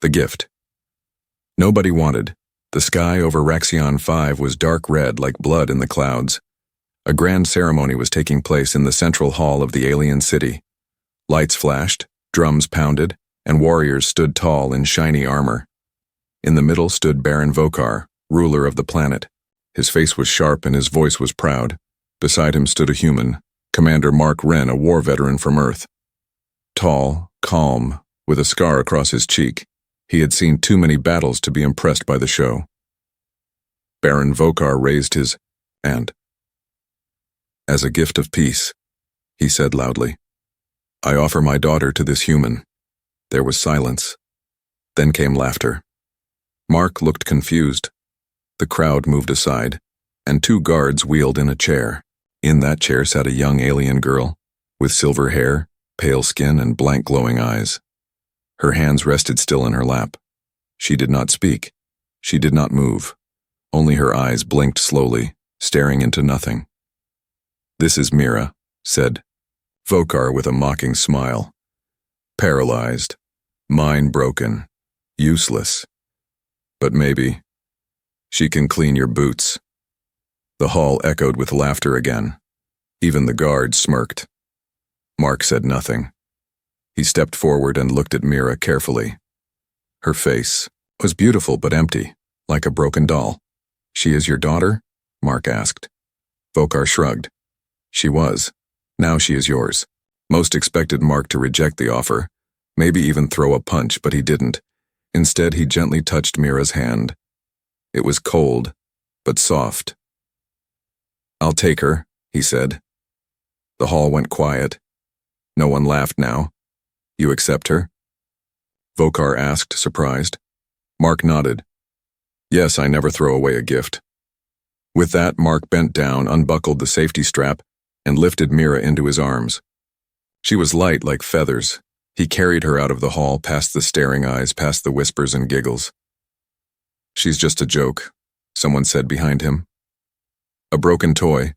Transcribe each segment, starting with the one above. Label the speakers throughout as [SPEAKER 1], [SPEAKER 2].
[SPEAKER 1] The gift. Nobody wanted. The sky over Raxion 5 was dark red like blood in the clouds. A grand ceremony was taking place in the central hall of the alien city. Lights flashed, drums pounded, and warriors stood tall in shiny armor. In the middle stood Baron Vokar, ruler of the planet. His face was sharp and his voice was proud. Beside him stood a human, Commander Mark Wren, a war veteran from Earth. Tall, calm, with a scar across his cheek, he had seen too many battles to be impressed by the show. Baron Vokar raised his hand. "As a gift of peace," he said loudly, "I offer my daughter to this human." There was silence. Then came laughter. Mark looked confused. The crowd moved aside, and two guards wheeled in a chair. In that chair sat a young alien girl, with silver hair, pale skin, and blank glowing eyes. Her hands rested still in her lap. She did not speak. She did not move. Only her eyes blinked slowly, staring into nothing. "This is Mira," said Vokar with a mocking smile. "Paralyzed, mind broken, useless. But maybe she can clean your boots." The hall echoed with laughter again. Even the guards smirked. Mark said nothing. He stepped forward and looked at Mira carefully. Her face was beautiful but empty, like a broken doll. "She is your daughter?" Mark asked. Vokar shrugged. "She was. Now she is yours." Most expected Mark to reject the offer, maybe even throw a punch, but he didn't. Instead, he gently touched Mira's hand. It was cold, but soft. "I'll take her," he said. The hall went quiet. No one laughed now. "You accept her?" Vokar asked, surprised. Mark nodded. "Yes, I never throw away a gift." With that, Mark bent down, unbuckled the safety strap, and lifted Mira into his arms. She was light like feathers. He carried her out of the hall, past the staring eyes, past the whispers and giggles. "She's just a joke," someone said behind him. "A broken toy,"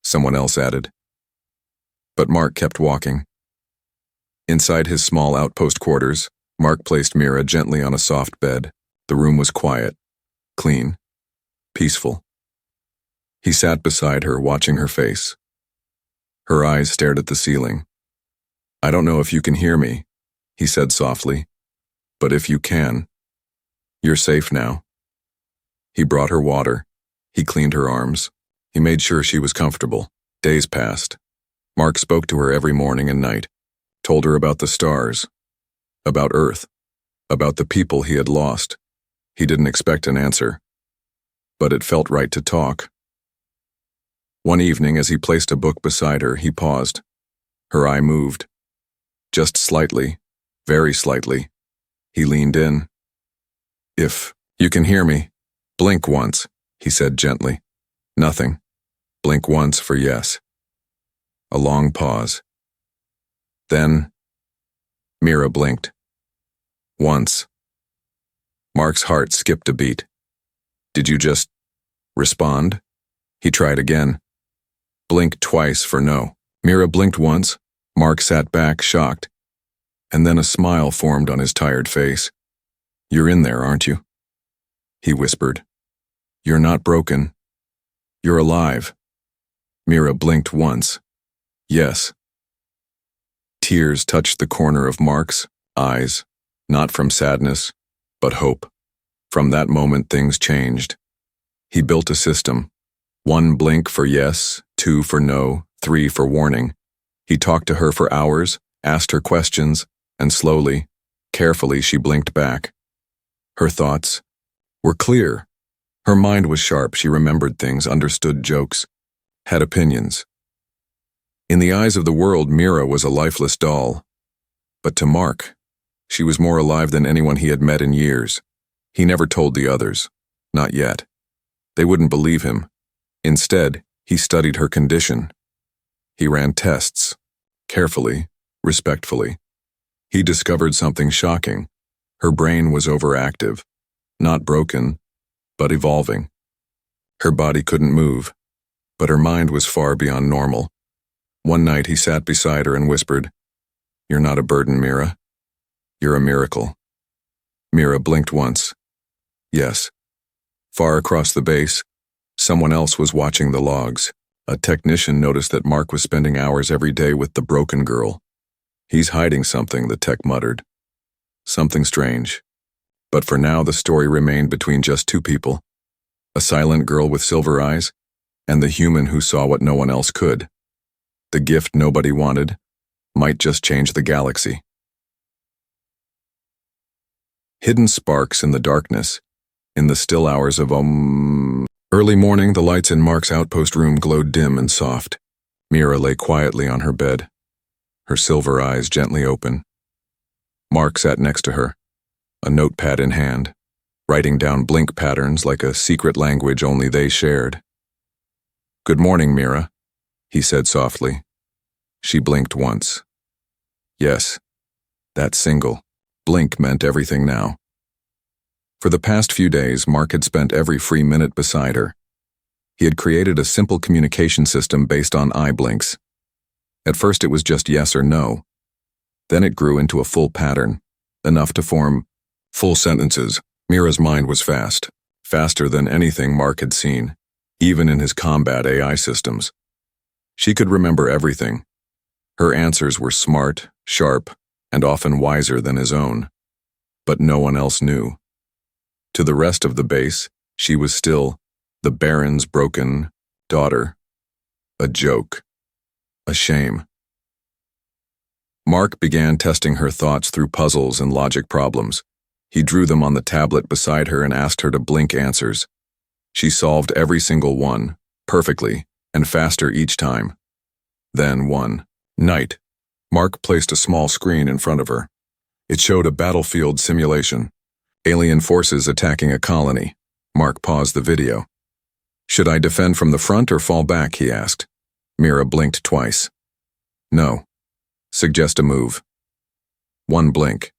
[SPEAKER 1] someone else added. But Mark kept walking. Inside his small outpost quarters, Mark placed Mira gently on a soft bed. The room was quiet, clean, peaceful. He sat beside her, watching her face. Her eyes stared at the ceiling. "I don't know if you can hear me," he said softly, "but if you can, you're safe now." He brought her water. He cleaned her arms. He made sure she was comfortable. Days passed. Mark spoke to her every morning and night, told her about the stars, about Earth, about the people he had lost. He didn't expect an answer, but it felt right to talk. One evening, as he placed a book beside her, he paused. Her eye moved. Just slightly, very slightly. He leaned in. "If you can hear me, blink once," he said gently. "Nothing. Blink once for yes." A long pause. Then, Mira blinked. Once. Mark's heart skipped a beat. "Did you just respond?" He tried again. "Blink twice for no." Mira blinked once. Mark sat back, shocked. And then a smile formed on his tired face. "You're in there, aren't you?" He whispered. "You're not broken. You're alive." Mira blinked once. Yes. Tears touched the corner of Mark's eyes, not from sadness, but hope. From that moment, things changed. He built a system. 1 blink for yes, 2 for no, 3 for warning. He talked to her for hours, asked her questions, and slowly, carefully, she blinked back. Her thoughts were clear. Her mind was sharp. She remembered things, understood jokes, had opinions. In the eyes of the world, Mira was a lifeless doll. But to Mark, she was more alive than anyone he had met in years. He never told the others. Not yet. They wouldn't believe him. Instead, he studied her condition. He ran tests. Carefully, respectfully. He discovered something shocking. Her brain was overactive. Not broken, but evolving. Her body couldn't move, but her mind was far beyond normal. One night he sat beside her and whispered, "You're not a burden, Mira. You're a miracle." Mira blinked once. Yes. Far across the base, someone else was watching the logs. A technician noticed that Mark was spending hours every day with the broken girl. He's hiding something, the tech muttered. Something strange. But for now, the story remained between just two people. A silent girl with silver eyes, and the human who saw what no one else could. The gift nobody wanted might just change the galaxy. Hidden sparks in the darkness, in the still hours of early morning, the lights in Mark's outpost room glowed dim and soft. Mira lay quietly on her bed, her silver eyes gently open. Mark sat next to her, a notepad in hand, writing down blink patterns like a secret language only they shared. "Good morning, Mira," he said softly. She blinked once. Yes, that single blink meant everything now. For the past few days, Mark had spent every free minute beside her. He had created a simple communication system based on eye blinks. At first it was just yes or no. Then it grew into a full pattern, enough to form full sentences. Mira's mind was fast, faster than anything Mark had seen, even in his combat AI systems. She could remember everything. Her answers were smart, sharp, and often wiser than his own. But no one else knew. To the rest of the base, she was still the Baron's broken daughter. A joke. A shame. Mark began testing her thoughts through puzzles and logic problems. He drew them on the tablet beside her and asked her to blink answers. She solved every single one, perfectly, and faster each time. Then one night, Mark placed a small screen in front of her. It showed a battlefield simulation. Alien forces attacking a colony. Mark paused the video. "Should I defend from the front or fall back?" he asked. Mira blinked twice. "No. Suggest a move." One blink.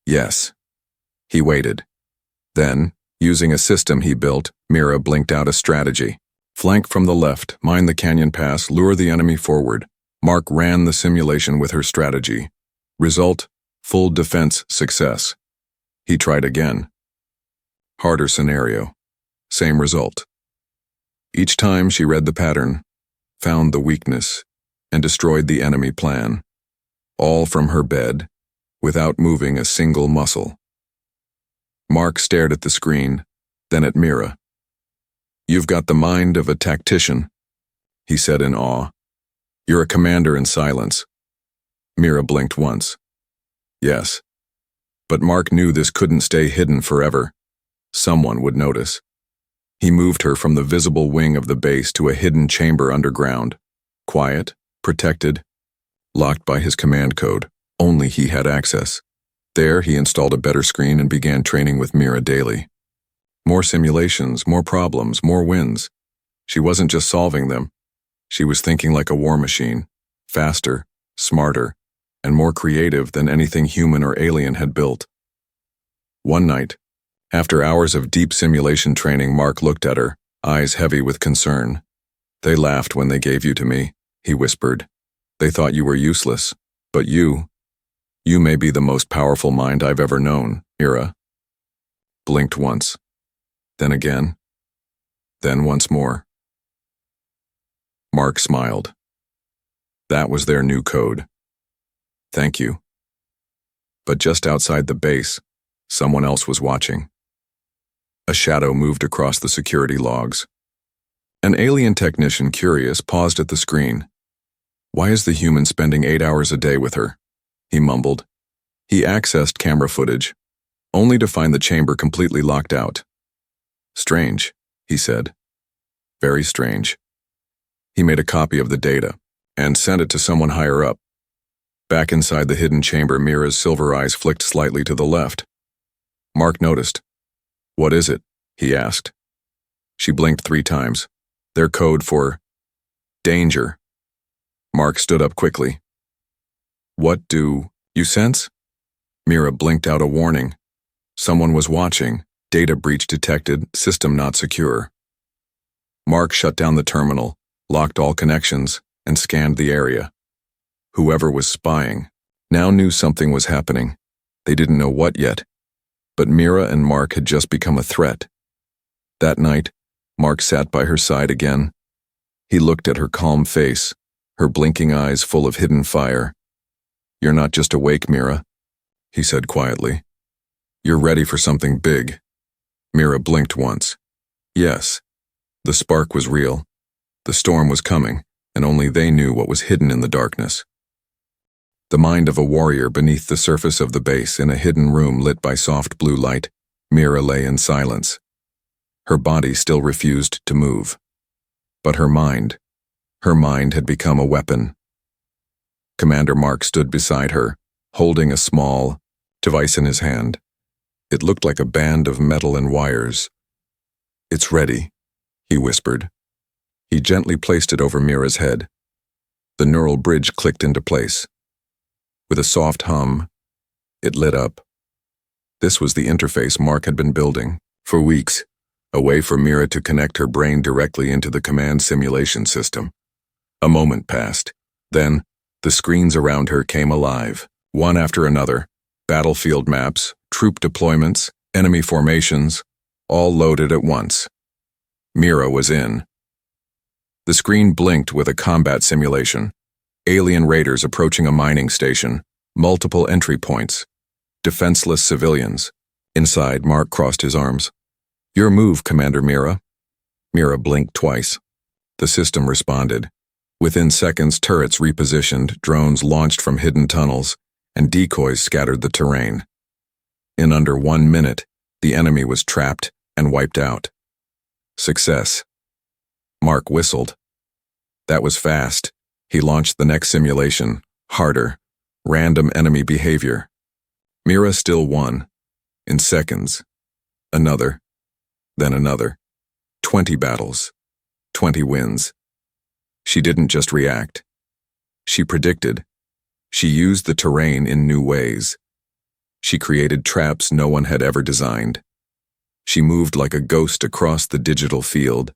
[SPEAKER 1] "Yes." He waited. Then, using a system he built, Mira blinked out a strategy. Flank from the left, mine the canyon pass, lure the enemy forward. Mark ran the simulation with her strategy. Result, full defense success. He tried again. Harder scenario. Same result. Each time she read the pattern, found the weakness, and destroyed the enemy plan. All from her bed, without moving a single muscle. Mark stared at the screen, then at Mira. "You've got the mind of a tactician," he said in awe. "You're a commander in silence." Mira blinked once. Yes. But Mark knew this couldn't stay hidden forever. Someone would notice. He moved her from the visible wing of the base to a hidden chamber underground. Quiet, protected, locked by his command code. Only he had access. There, he installed a better screen and began training with Mira daily. More simulations, more problems, more wins. She wasn't just solving them. She was thinking like a war machine, faster, smarter, and more creative than anything human or alien had built. One night, after hours of deep simulation training, Mark looked at her, eyes heavy with concern. "They laughed when they gave you to me," he whispered. "They thought you were useless. But you may be the most powerful mind I've ever known, Mira." Blinked once. Then again. Then once more. Mark smiled. That was their new code. "Thank you." But just outside the base, someone else was watching. A shadow moved across the security logs. An alien technician, curious, paused at the screen. "Why is the human spending 8 hours a day with her?" he mumbled. He accessed camera footage, only to find the chamber completely locked out. "Strange," he said. "Very strange." He made a copy of the data and sent it to someone higher up. Back inside the hidden chamber, Mira's silver eyes flicked slightly to the left. Mark noticed. "What is it?" he asked. She blinked 3 times. Their code for danger. Mark stood up quickly. "What do you sense?" Mira blinked out a warning. Someone was watching. Data breach detected. System not secure. Mark shut down the terminal, locked all connections, and scanned the area. Whoever was spying now knew something was happening. They didn't know what yet. But Mira and Mark had just become a threat. That night, Mark sat by her side again. He looked at her calm face, her blinking eyes full of hidden fire. "You're not just awake, Mira," he said quietly. "You're ready for something big." Mira blinked once. Yes, the spark was real. The storm was coming, and only they knew what was hidden in the darkness. The mind of a warrior beneath the surface of the base in a hidden room lit by soft blue light, Mira lay in silence. Her body still refused to move. But her mind had become a weapon. Commander Mark stood beside her, holding a small device in his hand. It looked like a band of metal and wires. "It's ready," he whispered. He gently placed it over Mira's head. The neural bridge clicked into place. With a soft hum, it lit up. This was the interface Mark had been building for weeks, a way for Mira to connect her brain directly into the command simulation system. A moment passed. Then, the screens around her came alive, one after another. Battlefield maps, troop deployments, enemy formations, all loaded at once. Mira was in. The screen blinked with a combat simulation. Alien raiders approaching a mining station, multiple entry points, defenseless civilians. Inside, Mark crossed his arms. "Your move, Commander Mira." Mira blinked twice. The system responded. Within seconds, turrets repositioned, drones launched from hidden tunnels, and decoys scattered the terrain. In under 1 minute, the enemy was trapped and wiped out. Success. Mark whistled. That was fast. He launched the next simulation, harder, random enemy behavior. Mira still won. In seconds. Another. Then another. 20 battles. 20 wins. She didn't just react. She predicted. She used the terrain in new ways. She created traps no one had ever designed. She moved like a ghost across the digital field,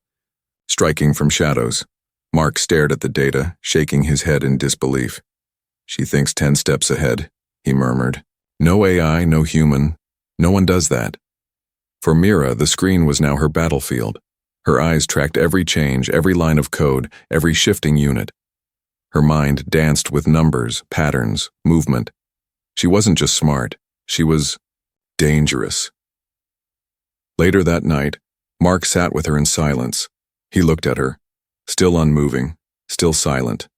[SPEAKER 1] striking from shadows. Mark stared at the data, shaking his head in disbelief. "She thinks 10 steps ahead," he murmured. "No AI, no human. No one does that." For Mira, the screen was now her battlefield. Her eyes tracked every change, every line of code, every shifting unit. Her mind danced with numbers, patterns, movement. She wasn't just smart. She was dangerous. Later that night, Mark sat with her in silence. He looked at her, still unmoving, still silent,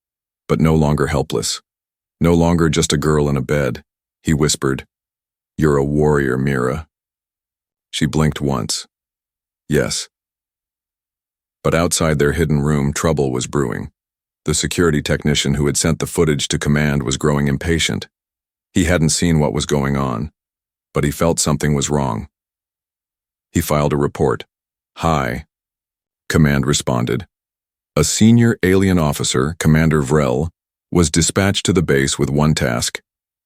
[SPEAKER 1] but no longer helpless. No longer just a girl in a bed. He whispered, "You're a warrior, Mira." She blinked once. Yes. But outside their hidden room, trouble was brewing. The security technician who had sent the footage to command was growing impatient. He hadn't seen what was going on, but he felt something was wrong. He filed a report. "Hi," command responded. A senior alien officer, Commander Vrel, was dispatched to the base with one task: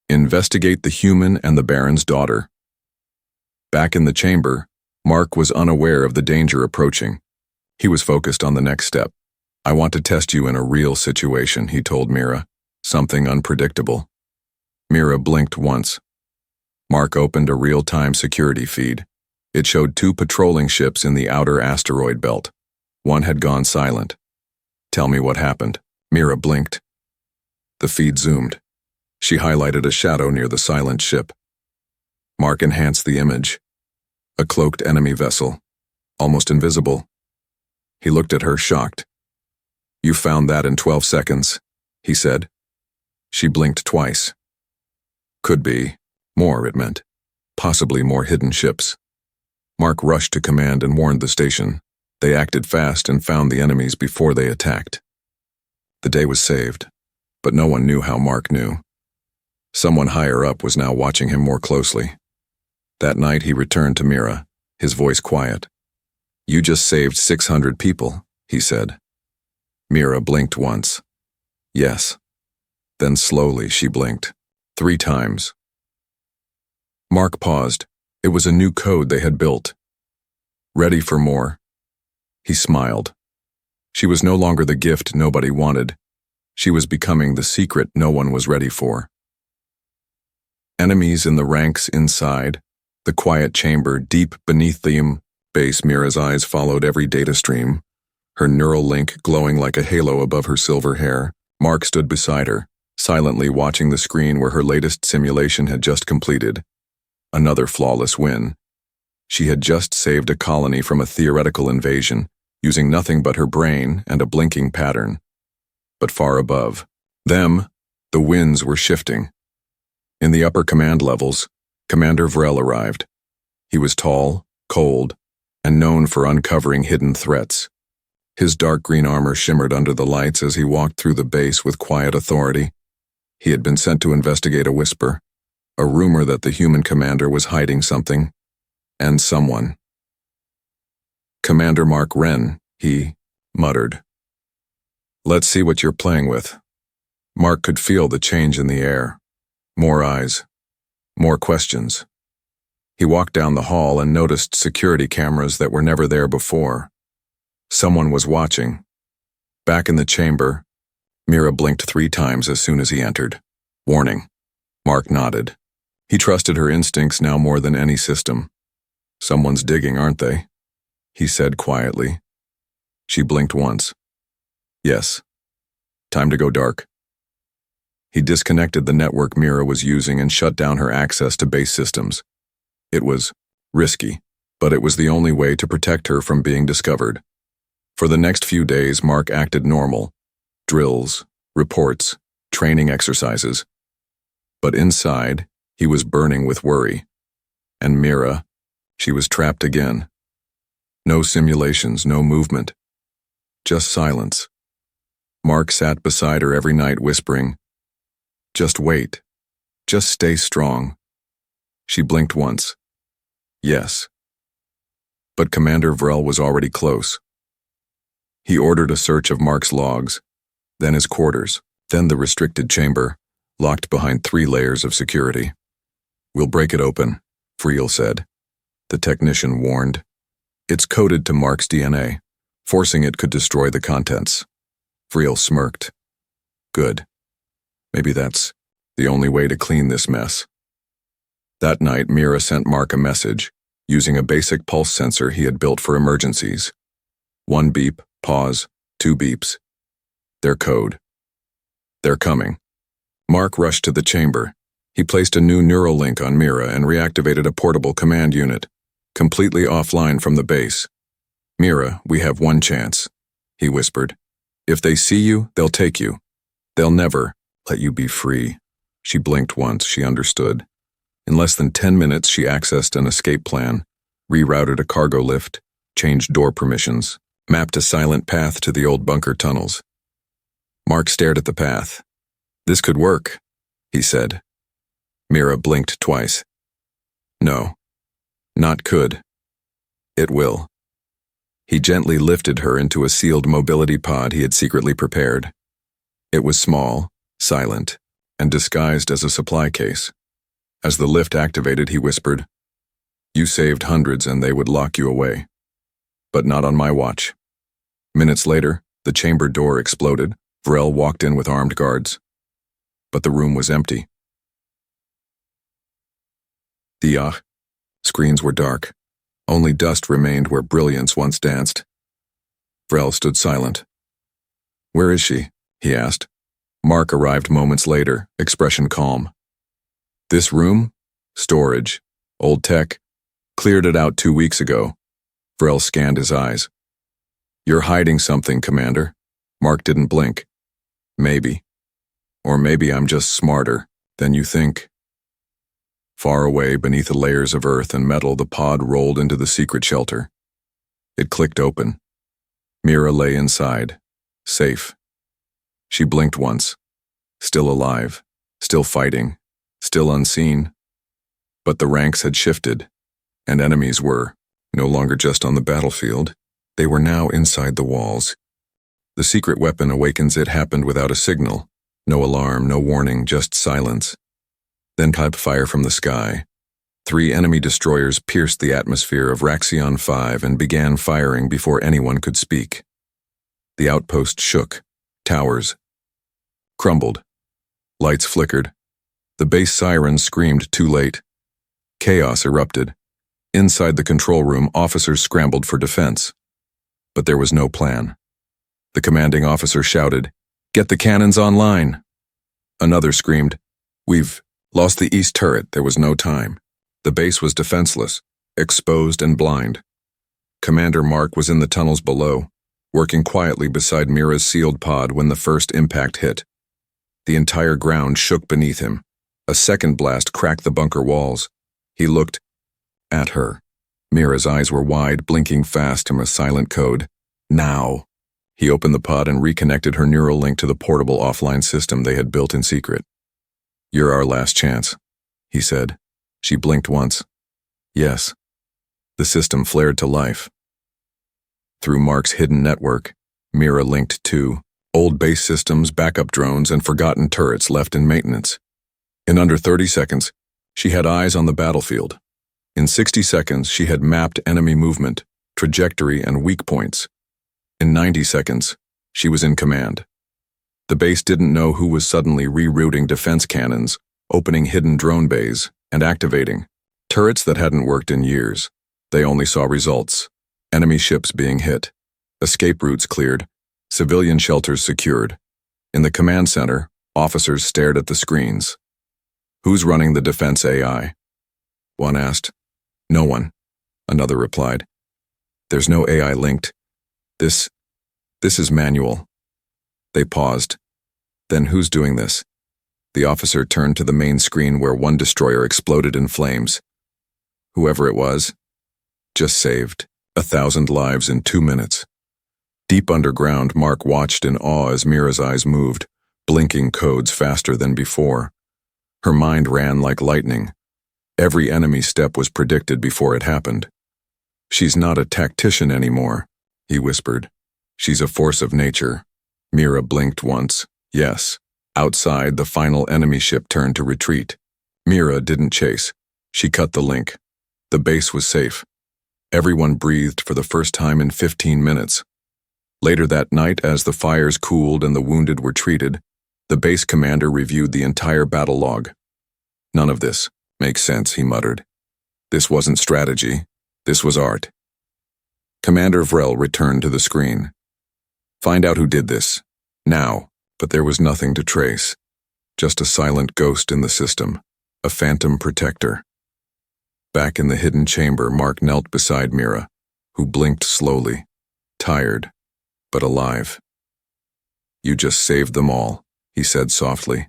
[SPEAKER 1] investigate the human and the Baron's daughter. Back in the chamber, Mark was unaware of the danger approaching. He was focused on the next step. "I want to test you in a real situation," he told Mira. "Something unpredictable." Mira blinked once. Mark opened a real-time security feed. It showed 2 patrolling ships in the outer asteroid belt. One had gone silent. "Tell me what happened." Mira blinked. The feed zoomed. She highlighted a shadow near the silent ship. Mark enhanced the image. A cloaked enemy vessel, almost invisible. He looked at her, shocked. "You found that in 12 seconds, he said. She blinked twice. Could be. More, it meant. Possibly more hidden ships. Mark rushed to command and warned the station. They acted fast and found the enemies before they attacked. The day was saved, but no one knew how Mark knew. Someone higher up was now watching him more closely. That night he returned to Mira, his voice quiet. "You just saved 600 people, he said." Mira blinked once. Yes. Then slowly she blinked. 3 times. Mark paused. It was a new code they had built. Ready for more? He smiled. She was no longer the gift nobody wanted. She was becoming the secret no one was ready for. Enemies in the ranks inside, The quiet chamber, deep beneath the base, Mira's eyes followed every data stream, her neural link glowing like a halo above her silver hair. Mark stood beside her, silently watching the screen where her latest simulation had just completed. Another flawless win. She had just saved a colony from a theoretical invasion, using nothing but her brain and a blinking pattern. But far above them, the winds were shifting. In the upper command levels, Commander Vrel arrived. He was tall, cold, and known for uncovering hidden threats. His dark green armor shimmered under the lights as he walked through the base with quiet authority. He had been sent to investigate a whisper, a rumor that the human commander was hiding something, and someone. "Commander Mark Wren," he muttered. "Let's see what you're playing with." Mark could feel the change in the air. More eyes. More questions. He walked down the hall and noticed security cameras that were never there before. Someone was watching. Back in the chamber, Mira blinked 3 times as soon as he entered. Warning. Mark nodded. He trusted her instincts now more than any system. "Someone's digging, aren't they?" he said quietly. She blinked once. "Yes. Time to go dark." He disconnected the network Mira was using and shut down her access to base systems. It was risky, but it was the only way to protect her from being discovered. For the next few days, Mark acted normal. Drills, reports, training exercises. But inside, he was burning with worry. And Mira, she was trapped again. No simulations, no movement. Just silence. Mark sat beside her every night whispering, "Just wait. Just stay strong." She blinked once. Yes. But Commander Vrel was already close. He ordered a search of Mark's logs, then his quarters, then the restricted chamber, locked behind 3 layers of security. "We'll break it open," Vrel said. The technician warned. "It's coded to Mark's DNA. Forcing it could destroy the contents." Vrel smirked. "Good. Maybe that's the only way to clean this mess." That night, Mira sent Mark a message, using a basic pulse sensor he had built for emergencies. 1 beep, pause, 2 beeps. Their code. "They're coming." Mark rushed to the chamber. He placed a new neural link on Mira and reactivated a portable command unit, completely offline from the base. "Mira, we have 1 chance," he whispered. "If they see you, they'll take you. They'll never let you be free." She blinked once. She understood. In less than 10 minutes, she accessed an escape plan, rerouted a cargo lift, changed door permissions, mapped a silent path to the old bunker tunnels. Mark stared at the path. "This could work," he said. Mira blinked twice. "No. Not could. It will." He gently lifted her into a sealed mobility pod he had secretly prepared. It was small, silent, and disguised as a supply case. As the lift activated, he whispered, "You saved hundreds and they would lock you away. But not on my watch." Minutes later, the chamber door exploded. Vrel walked in with armed guards. But the room was empty. The screens were dark. Only dust remained where brilliance once danced. Vrel stood silent. "Where is she?" he asked. Mark arrived moments later, expression calm. "This room? Storage. Old tech. Cleared it out 2 weeks ago." Vrel scanned his eyes. "You're hiding something, Commander." Mark didn't blink. "Maybe. Or maybe I'm just smarter than you think." Far away, beneath the layers of earth and metal, the pod rolled into the secret shelter. It clicked open. Mira lay inside, safe. She blinked once. Still alive, still fighting, still unseen. But the ranks had shifted, and enemies were no longer just on the battlefield. They were now inside the walls. The secret weapon awakens it happened without a signal. No alarm, no warning, just silence. Then pipe fire from the sky. 3 enemy destroyers pierced the atmosphere of Raxion 5 and began firing before anyone could speak. The outpost shook. Towers crumbled. Lights flickered. The base siren screamed too late. Chaos erupted. Inside the control room, officers scrambled for defense. But there was no plan. The commanding officer shouted, "Get the cannons online!" Another screamed, "We've lost the east turret." There was no time. The base was defenseless, exposed and blind. Commander Mark was in the tunnels below, working quietly beside Mira's sealed pod when the first impact hit. The entire ground shook beneath him. A second blast cracked the bunker walls. He looked at her. Mira's eyes were wide, blinking fast in a silent code. Now. He opened the pod and reconnected her neural link to the portable offline system they had built in secret. "You're our last chance," he said. She blinked once. Yes. The system flared to life. Through Mark's hidden network, Mira linked to old base systems, backup drones, and forgotten turrets left in maintenance. In under 30 seconds, she had eyes on the battlefield. In 60 seconds, she had mapped enemy movement, trajectory, and weak points. In 90 seconds, she was in command. The base didn't know who was suddenly rerouting defense cannons, opening hidden drone bays, and activating turrets that hadn't worked in years. They only saw results: enemy ships being hit, escape routes cleared, civilian shelters secured. In the command center, officers stared at the screens. "Who's running the defense AI?" one asked. "No one," another replied. "There's no AI linked. This is manual." They paused. "Then who's doing this?" The officer turned to the main screen where one destroyer exploded in flames. Whoever it was, just saved 1,000 lives in 2 minutes. Deep underground, Mark watched in awe as Mira's eyes moved, blinking codes faster than before. Her mind ran like lightning. Every enemy step was predicted before it happened. "She's not a tactician anymore," he whispered. "She's a force of nature." Mira blinked once. Yes. Outside, the final enemy ship turned to retreat. Mira didn't chase. She cut the link. The base was safe. Everyone breathed for the first time in 15 minutes. Later that night, as the fires cooled and the wounded were treated, the base commander reviewed the entire battle log. "None of this makes sense," he muttered. "This wasn't strategy. This was art." Commander Vrel returned to the screen. "Find out who did this. Now." But there was nothing to trace. Just a silent ghost in the system. A phantom protector. Back in the hidden chamber, Mark knelt beside Mira, who blinked slowly. Tired, but alive. "You just saved them all," he said softly.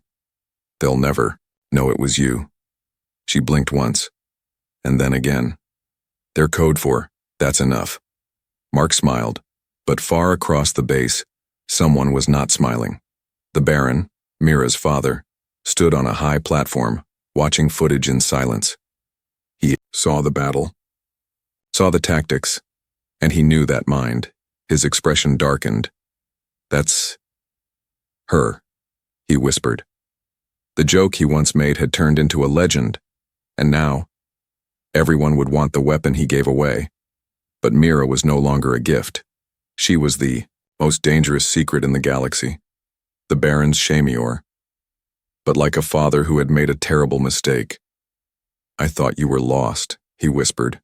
[SPEAKER 1] "They'll never know it was you." She blinked once, and then again. Their code for "that's enough." Mark smiled, but far across the base, someone was not smiling. The Baron, Mira's father, stood on a high platform, watching footage in silence. He saw the battle, saw the tactics, and he knew that mind. His expression darkened. "That's her," he whispered. The joke he once made had turned into a legend, and now everyone would want the weapon he gave away. But Mira was no longer a gift. She was the most dangerous secret in the galaxy. The Baron's Shamior. But like a father who had made a terrible mistake. "I thought you were lost," he whispered.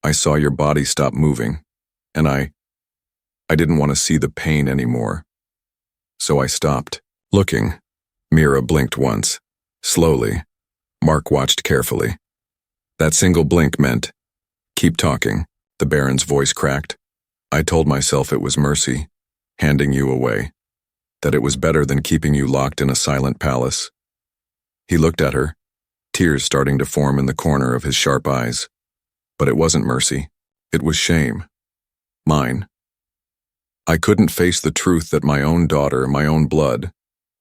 [SPEAKER 1] "I saw your body stop moving, and I didn't want to see the pain anymore. So I stopped looking." Mira blinked once. Slowly. Mark watched carefully. That single blink meant, "Keep talking," the Baron's voice cracked. "I told myself it was mercy, handing you away. That it was better than keeping you locked in a silent palace." He looked at her, tears starting to form in the corner of his sharp eyes. But it wasn't mercy. It was shame. Mine. I couldn't face the truth that my own daughter, my own blood,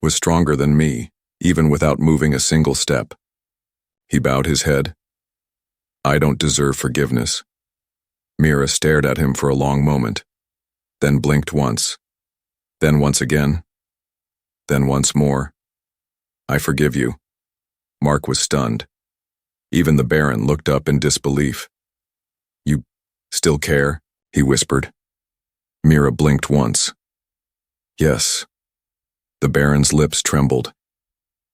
[SPEAKER 1] was stronger than me, even without moving a single step. He bowed his head. "I don't deserve forgiveness." Mira stared at him for a long moment, then blinked once, then once again. Then once more. "I forgive you." Mark was stunned. Even the Baron looked up in disbelief. "You still care?" he whispered. Mira blinked once. "Yes." The Baron's lips trembled.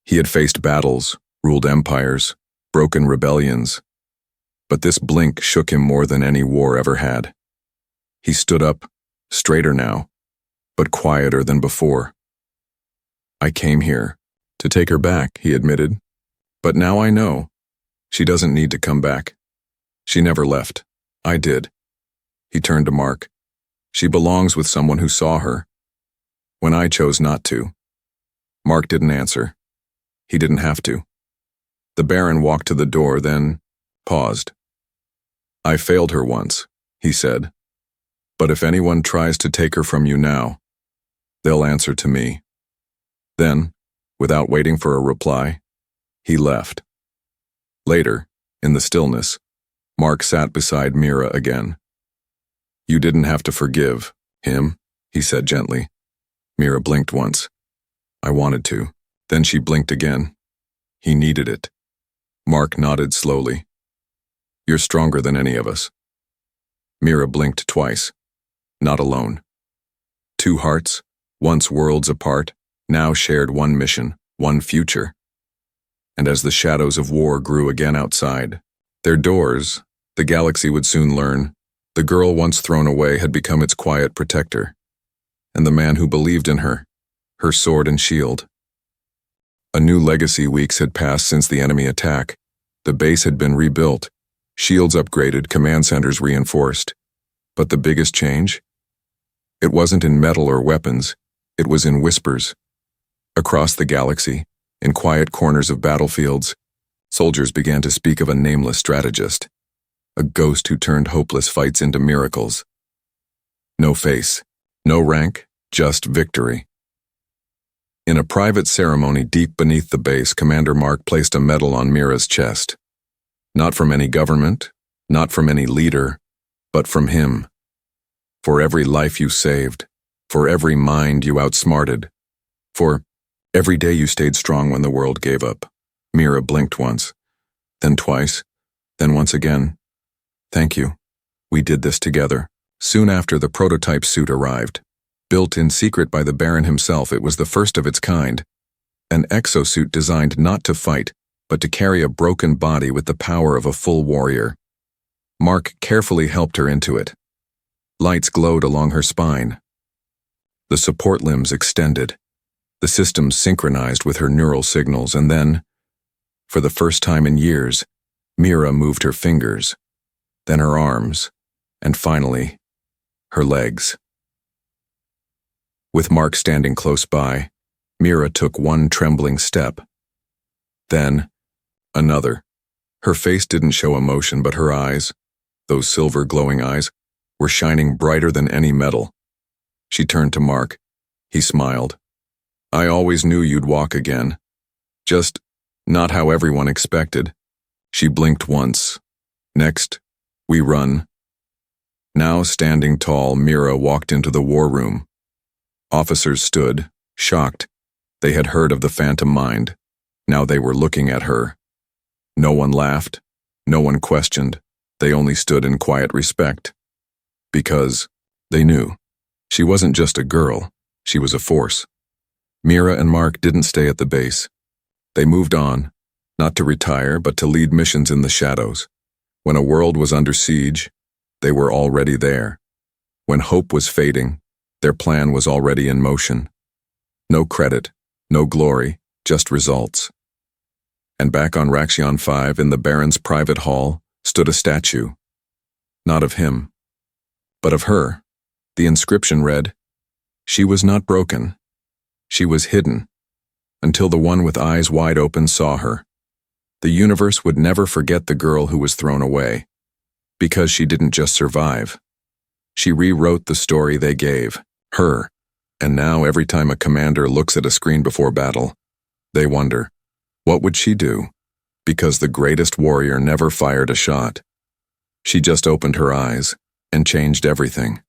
[SPEAKER 1] He had faced battles, ruled empires, broken rebellions. But this blink shook him more than any war ever had. He stood up, straighter now, but quieter than before. I came here to take her back, he admitted. But now I know. She doesn't need to come back. She never left. I did. He turned to Mark. She belongs with someone who saw her. When I chose not to. Mark didn't answer. He didn't have to. The Baron walked to the door, then paused. I failed her once, he said. But if anyone tries to take her from you now, they'll answer to me. Then, without waiting for a reply, he left. Later, in the stillness, Mark sat beside Mira again. You didn't have to forgive him, he said gently. Mira blinked once. I wanted to. Then she blinked again. He needed it. Mark nodded slowly. You're stronger than any of us. Mira blinked twice. Not alone. Two hearts, once worlds apart, now shared one mission, one future. And as the shadows of war grew again outside, their doors, the galaxy would soon learn, the girl once thrown away had become its quiet protector. And the man who believed in her, her sword and shield. A new legacy weeks had passed since the enemy attack. The base had been rebuilt, shields upgraded, command centers reinforced. But the biggest change? It wasn't in metal or weapons, it was in whispers. Across the galaxy, in quiet corners of battlefields, soldiers began to speak of a nameless strategist, a ghost who turned hopeless fights into miracles. No face, no rank, just victory. In a private ceremony deep beneath the base, Commander Mark placed a medal on Mira's chest. Not from any government, not from any leader, but from him. For every life you saved, for every mind you outsmarted, for every day you stayed strong when the world gave up. Mira blinked once, then twice, then once again. Thank you. We did this together. Soon after, the prototype suit arrived. Built in secret by the Baron himself, it was the first of its kind. An exosuit designed not to fight, but to carry a broken body with the power of a full warrior. Mark carefully helped her into it. Lights glowed along her spine. The support limbs extended. The system synchronized with her neural signals, and then, for the first time in years, Mira moved her fingers, then her arms, and finally, her legs. With Mark standing close by, Mira took one trembling step. Then, another. Her face didn't show emotion, but her eyes, those silver glowing eyes, were shining brighter than any metal. She turned to Mark. He smiled. I always knew you'd walk again. Just not how everyone expected. She blinked once. Next, we run. Now standing tall, Mira walked into the war room. Officers stood, shocked. They had heard of the Phantom Mind. Now they were looking at her. No one laughed. No one questioned. They only stood in quiet respect. Because they knew. She wasn't just a girl. She was a force. Mira and Mark didn't stay at the base. They moved on, not to retire, but to lead missions in the shadows. When a world was under siege, they were already there. When hope was fading, their plan was already in motion. No credit, no glory, just results. And back on Raxion 5, in the Baron's private hall, stood a statue. Not of him, but of her. The inscription read, "She was not broken. She was hidden, until the one with eyes wide open saw her." The universe would never forget the girl who was thrown away, because she didn't just survive. She rewrote the story they gave, her, and now every time a commander looks at a screen before battle, they wonder, what would she do? Because the greatest warrior never fired a shot. She just opened her eyes and changed everything.